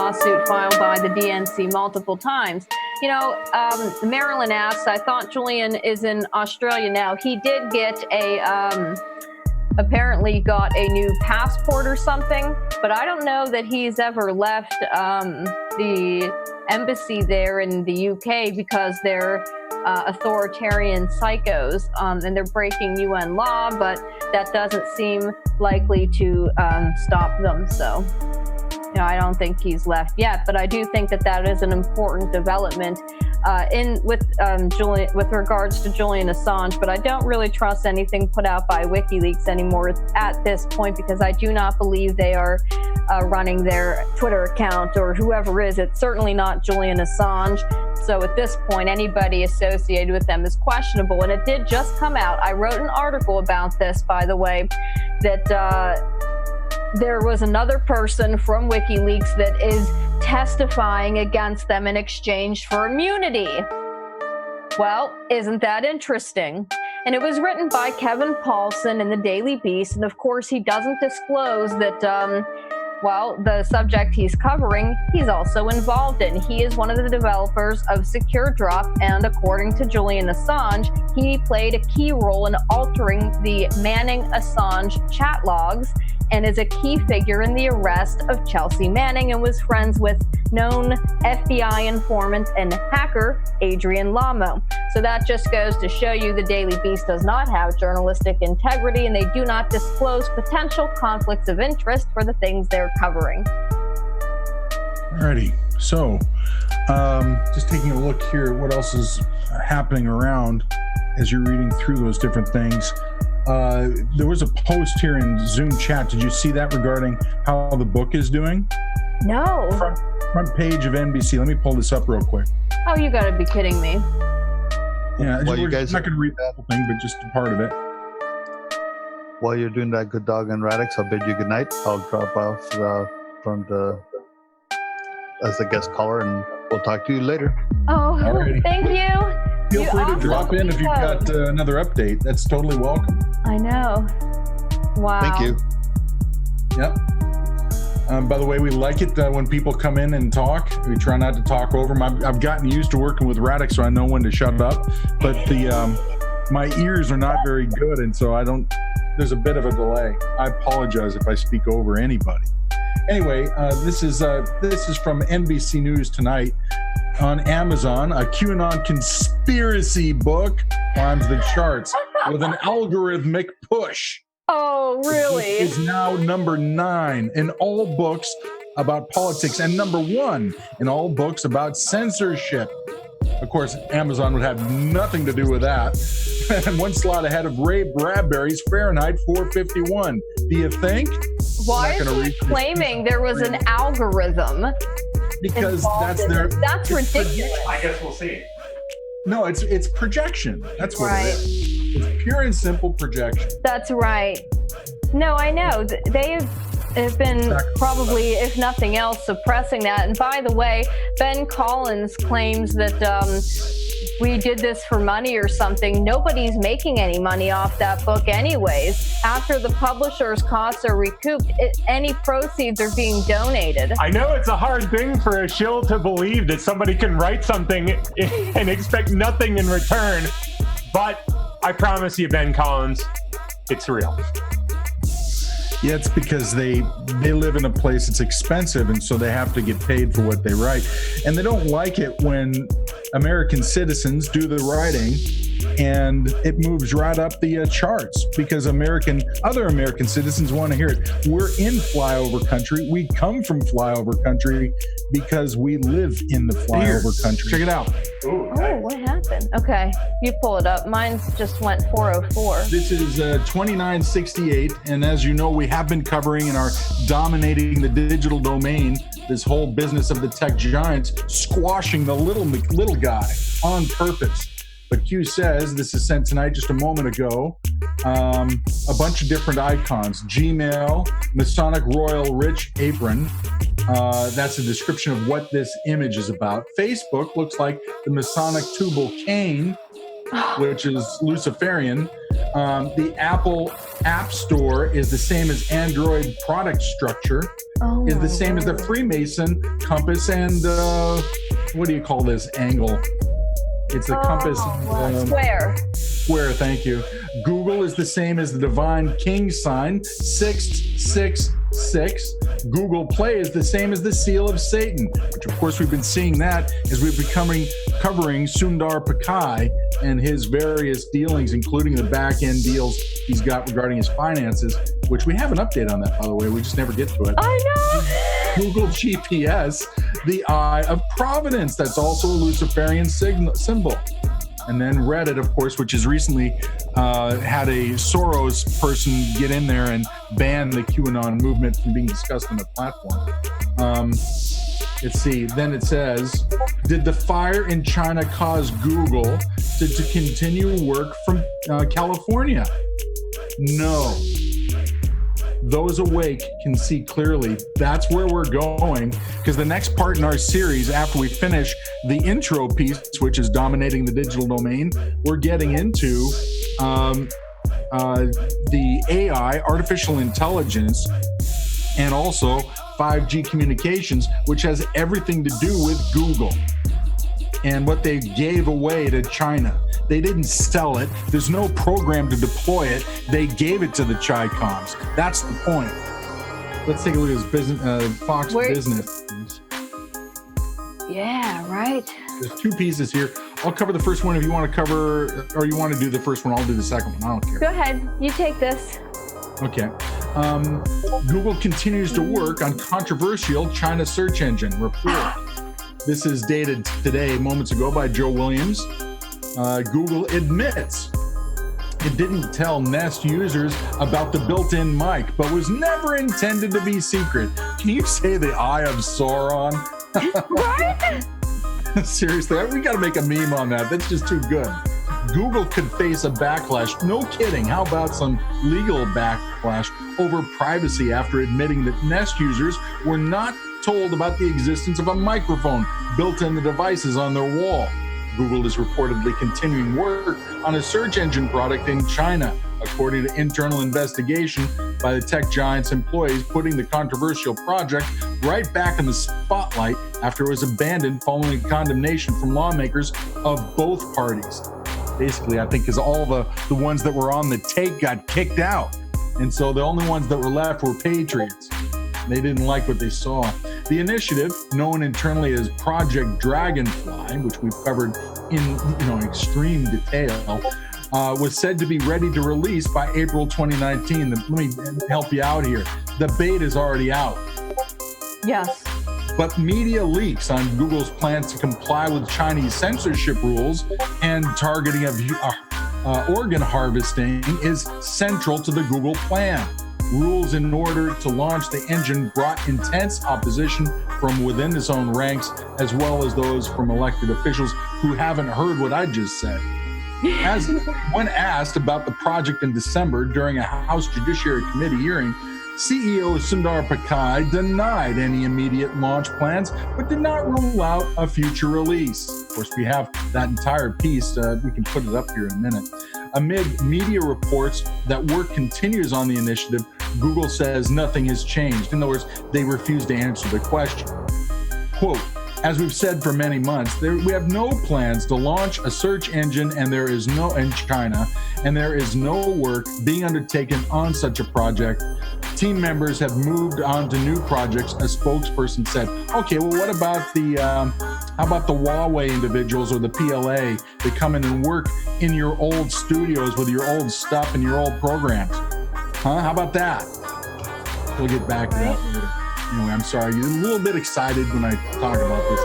lawsuit filed by the DNC multiple times. You know, Marilyn asks, I thought Julian is in Australia now. He did get apparently got a new passport or something, but I don't know that he's ever left the embassy there in the UK, because they're authoritarian psychos, and they're breaking UN law, but that doesn't seem likely to stop them. So, you know, I don't think he's left yet, but I do think that that is an important development with regards to Julian Assange. But I don't really trust anything put out by WikiLeaks anymore at this point, because I do not believe they are running their Twitter account, or whoever is. It's certainly not Julian Assange. So at this point, anybody associated with them is questionable. And it did just come out. I wrote an article about this, by the way, that there was another person from WikiLeaks that is testifying against them in exchange for immunity. Well, isn't that interesting? And it was written by Kevin Paulson in the Daily Beast. And of course, he doesn't disclose that, the subject he's covering, he's also involved in. He is one of the developers of Secure Drop, and according to Julian Assange, he played a key role in altering the Manning-Assange chat logs, and is a key figure in the arrest of Chelsea Manning, and was friends with known FBI informant and hacker Adrian Lamo. So that just goes to show you the Daily Beast does not have journalistic integrity, and they do not disclose potential conflicts of interest for the things they're covering. Alrighty, so just taking a look here, what else is happening around as you're reading through those different things. There was a post here in Zoom chat. Did you see that regarding how the book is doing? No. Front page of NBC. Let me pull this up real quick. Oh, you gotta be kidding me. Yeah, we're not going to read the whole thing, but just a part of it. While you're doing that, good dog and Radix, I'll bid you good night. I'll drop off as a guest caller, and we'll talk to you later. Oh, alrighty. Thank you. Feel free to drop in if you've got another update. That's totally welcome. I know. Wow. Thank you. Yep. By the way, we like it when people come in and talk. We try not to talk over them. I've gotten used to working with Radix, so I know when to shut up. But my ears are not very good, and so there's a bit of a delay. I apologize if I speak over anybody. Anyway, this is from NBC News tonight. On Amazon, a QAnon conspiracy book climbs the charts with an algorithmic push. Oh, really? It is now number 9 in all books about politics, and number 1 in all books about censorship. Of course, Amazon would have nothing to do with that. And one slot ahead of Ray Bradbury's Fahrenheit 451. Do you think? Why is he claiming there was an algorithm? Because that's ridiculous. I guess we'll see. No, it's projection. That's what it is. It's pure and simple projection. That's right. No, I know. They have been probably, if nothing else, suppressing that. And by the way, Ben Collins claims that we did this for money or something. Nobody's making any money off that book anyways. After the publisher's costs are recouped, any proceeds are being donated. I know it's a hard thing for a shill to believe that somebody can write something and expect nothing in return, but I promise you, Ben Collins, it's real. Yeah, it's because they live in a place that's expensive, and so they have to get paid for what they write. And they don't like it when American citizens do the writing and it moves right up the charts, because other American citizens want to hear it. We're in flyover country. We come from flyover country because we live in the flyover country. Check it out. Oh, what happened? Okay, you pull it up. Mine just went 404. This is 2968, and as you know, we have been covering and are dominating the digital domain, this whole business of the tech giants squashing the little guy on purpose. But Q says, this is sent tonight just a moment ago, a bunch of different icons. Gmail, Masonic Royal Rich Apron. That's a description of what this image is about. Facebook looks like the Masonic Tubal Cain, which is Luciferian. The Apple App Store is the same as Android product structure, is the same as the Freemason compass and what do you call this angle? It's a compass. Square, thank you. Google is the same as the Divine King sign, 666. Google Play is the same as the seal of Satan, which of course we've been seeing that as we've been covering Sundar Pichai and his various dealings, including the back-end deals he's got regarding his finances, which we have an update on that, by the way. We just never get to it. I know. Google GPS, the Eye of Providence. That's also a Luciferian symbol. And then Reddit, of course, which has recently had a Soros person get in there and ban the QAnon movement from being discussed on the platform. Let's see. Then it says, did the fire in China cause Google to continue work from California? No. Those awake can see clearly. That's where we're going, because the next part in our series, after we finish the intro piece, which is dominating the digital domain, we're getting into the AI, artificial intelligence, and also 5G communications, which has everything to do with Google and what they gave away to China. They didn't sell it. There's no program to deploy it. They gave it to the Chi-Coms. That's the point. Let's take a look at this business, Fox Business. Yeah, right. There's two pieces here. I'll cover the first one if you want to cover, or you want to do the first one, I'll do the second one. I don't care. Go ahead. You take this. Okay. Google continues to work on controversial China search engine report. This is dated today, moments ago, by Joe Williams. Google admits it didn't tell Nest users about the built-in mic, but was never intended to be secret. Can you say the Eye of Sauron? Right? Seriously, we got to make a meme on that. That's just too good. Google could face a backlash. No kidding. How about some legal backlash over privacy after admitting that Nest users were not told about the existence of a microphone built in the devices on their wall. Google is reportedly continuing work on a search engine product in China, according to internal investigation by the tech giant's employees, putting the controversial project right back in the spotlight after it was abandoned following condemnation from lawmakers of both parties. Basically, I think because all the ones that were on the take got kicked out. And so the only ones that were left were patriots. They didn't like what they saw. The initiative, known internally as Project Dragonfly, which we've covered in extreme detail, was said to be ready to release by April 2019. Let me help you out here. The beta is already out. Yes. But media leaks on Google's plans to comply with Chinese censorship rules and targeting of organ harvesting is central to the Google plan. Rules in order to launch the engine brought intense opposition from within its own ranks, as well as those from elected officials who haven't heard what I just said. As when asked about the project in December during a House Judiciary Committee hearing, CEO Sundar Pichai denied any immediate launch plans, but did not rule out a future release. Of course, we have that entire piece. We can put it up here in a minute. Amid media reports that work continues on the initiative, Google says nothing has changed. In other words, they refuse to answer the question. Quote, as we've said for many months, we have no plans to launch a search engine in China, and there is no work being undertaken on such a project. Team members have moved on to new projects, a spokesperson said. Okay, well, what about how about the Huawei individuals or the PLA that come in and work in your old studios with your old stuff and your old programs? Huh? How about that? We'll get back to that later. Anyway, I'm sorry. You're a little bit excited when I talk about this.